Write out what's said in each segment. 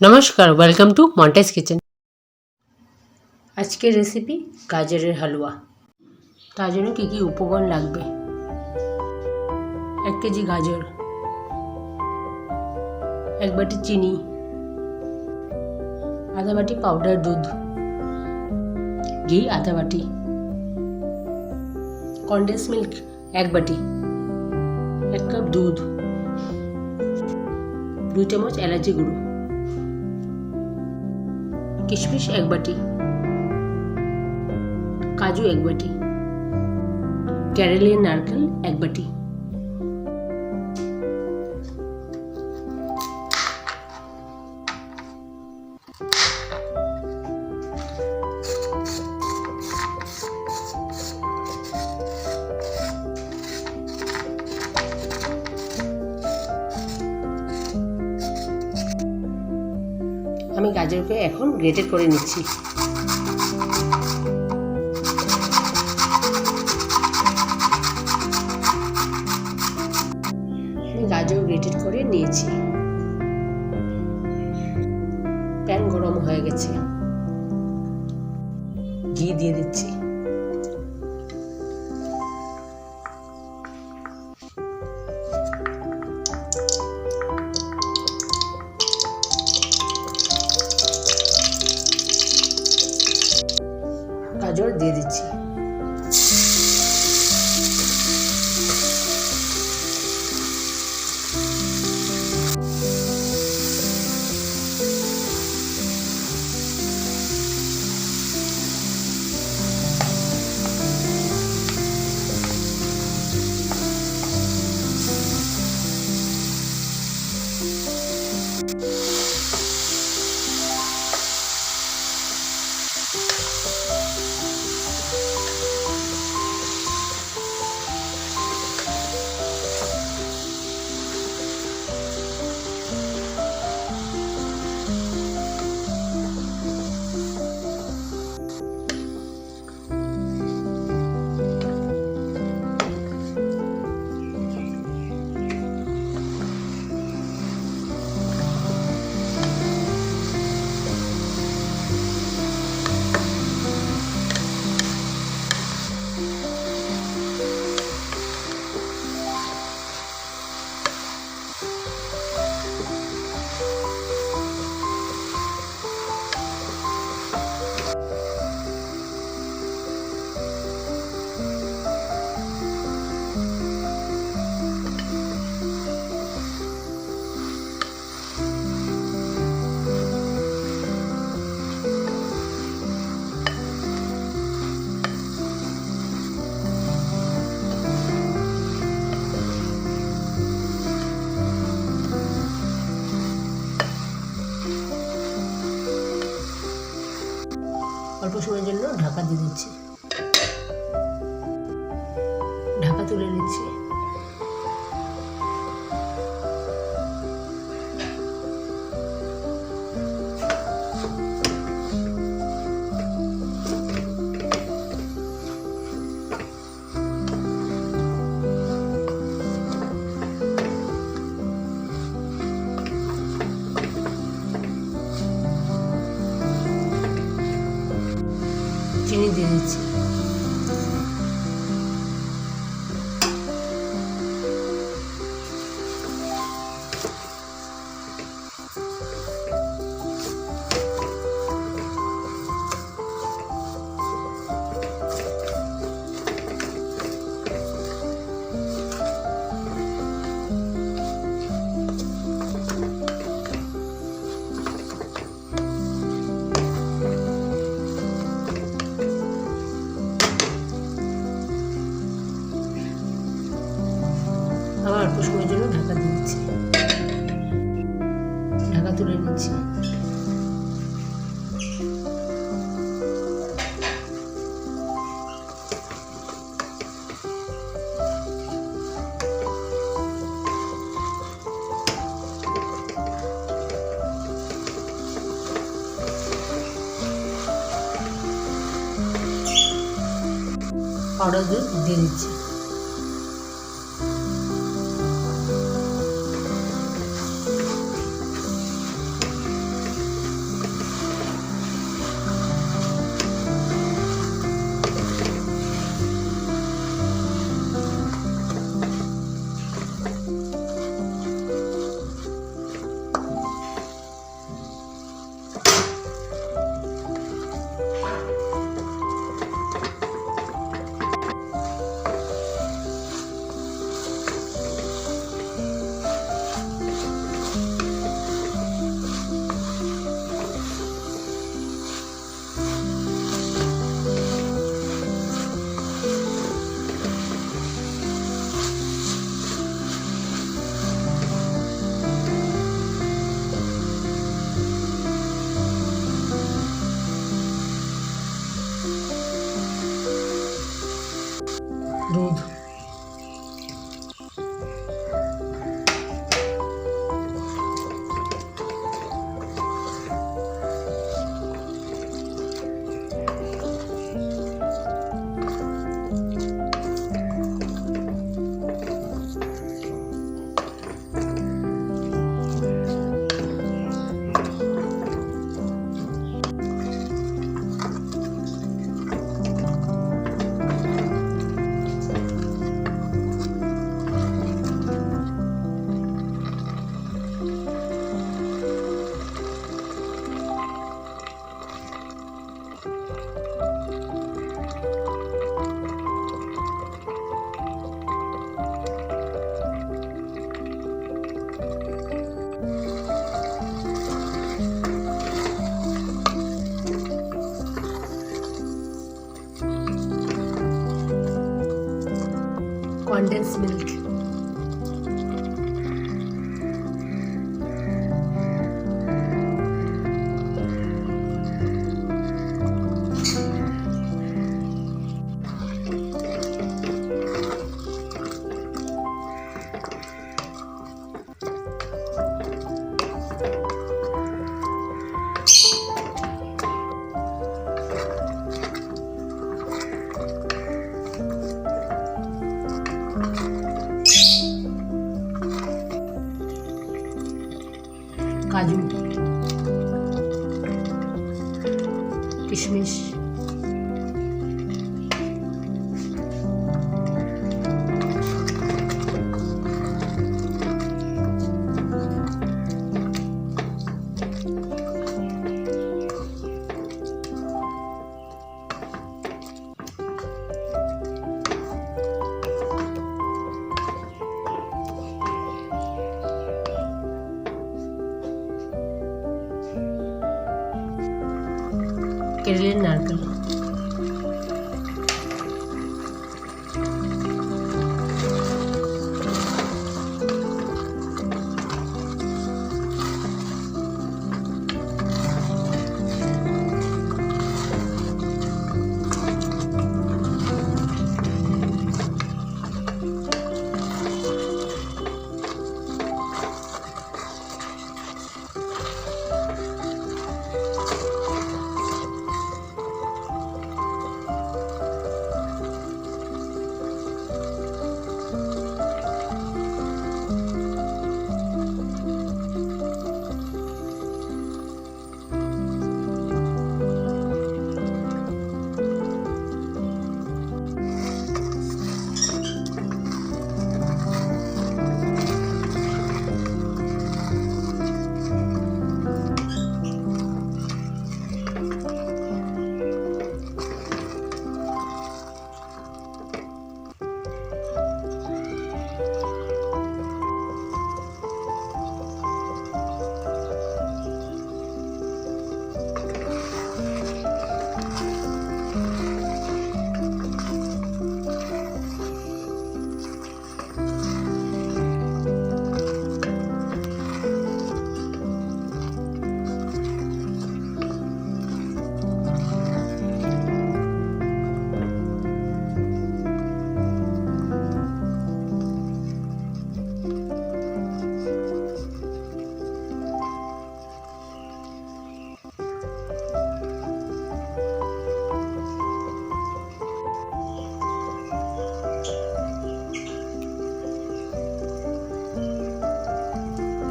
নমস্কার, welcome to মন্টেস kitchen. আজকের recipe গাজরের হালুয়া। তার জন্য কী কী উপকরণ লাগবে: 1 কেজি গাজর, 1 বাটি চিনি, আধা বাটি পাউডার দুধ, ঘি আধা বাটি, কনডেন্স মিল্ক 1 বাটি, 1 কাপ দুধ, 2 চামচ এলাচি গুঁড়ো, কিশমিশ 1 বাটি, কাজু 1 বাটি, ক্যারেলিয়ান নারকেল 1 বাটি। আমি গাজরকে এখন গ্রেটেড করে নিচ্ছি। আমি গাজর গ্রেটেড করে নিয়েছি। প্যান গরম হয়ে গেছে, ঘি দিয়ে দিচ্ছি। গাজর দিয়ে দিচ্ছি। অল্প সময়ের জন্য ঢাকা দিয়ে দিচ্ছি। ঢাকা তুলে নিচ্ছি। চিনি দিয়ে দিচ্ছি। আবার অল্প সময়ের জন্য ঢাকা দিয়ে দিচ্ছি। ঢাকা তুলে নিচ্ছি। পাউডার দুধ দিয়ে দিচ্ছি। condensed milk, काजू, किशमिश, केरलेर नारकेल,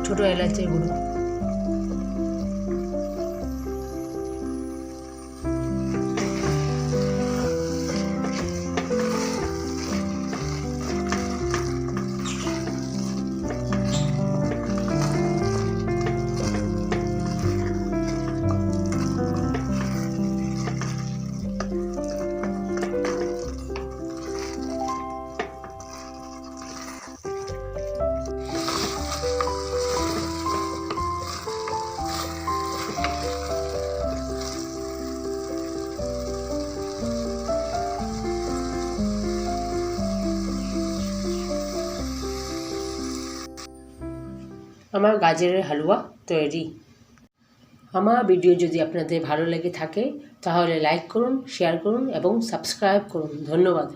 ছোট এলাচের গুঁড়ো, আমার গাজরের হালুয়া তৈরি। আমার ভিডিও যদি আপনাদের ভালো লেগে থাকে তাহলে লাইক করুন, শেয়ার করুন এবং সাবস্ক্রাইব করুন। ধন্যবাদ।